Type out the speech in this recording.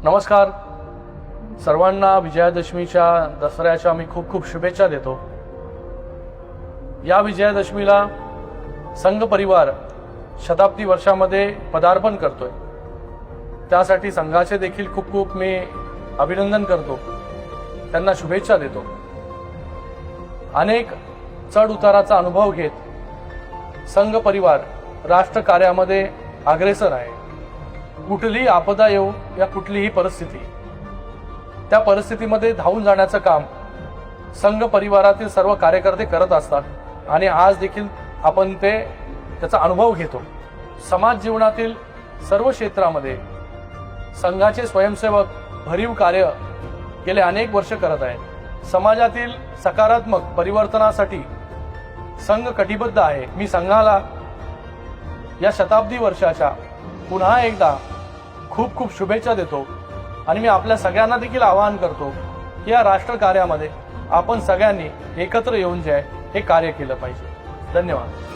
नमस्कार सर्वांना विजयादशमीच्या दसऱ्याच्या मी खूप खूप शुभेच्छा देतो। या विजयादशमीला संघ परिवार शताब्दी वर्षामध्ये पदार्पण करतोय, त्यासाठी संघाचे देखील खूप खूप मी अभिनंदन करतो, त्यांना शुभेच्छा देतो। अनेक चढ उताराचा अनुभव घेत संघ परिवार राष्ट्र कार्यामध्ये अग्रेसर आहे। कुठलीही आपदा येऊ या कुठलीही परिस्थिती, त्या परिस्थितीमध्ये धावून जाण्याचं काम संघ परिवारातील सर्व कार्यकर्ते करत असतात आणि आज देखील आपण त्याचा अनुभव घेतो। समाज जीवनातील सर्व क्षेत्रामध्ये संघाचे स्वयंसेवक भरीव कार्य गेले अनेक वर्ष करत आहेत। समाजातील सकारात्मक परिवर्तनासाठी संघ कटिबद्ध आहे। मी संघाला या शताब्दी वर्षाच्या पुन्हा एकदा खूप खूप शुभेच्छा देतो आणि मी आपल्या सगळ्यांना देखील आवाहन करतो की या राष्ट्र कार्यामध्ये आपण सगळ्यांनी एकत्र येऊन जे हे कार्य केलं पाहिजे। धन्यवाद।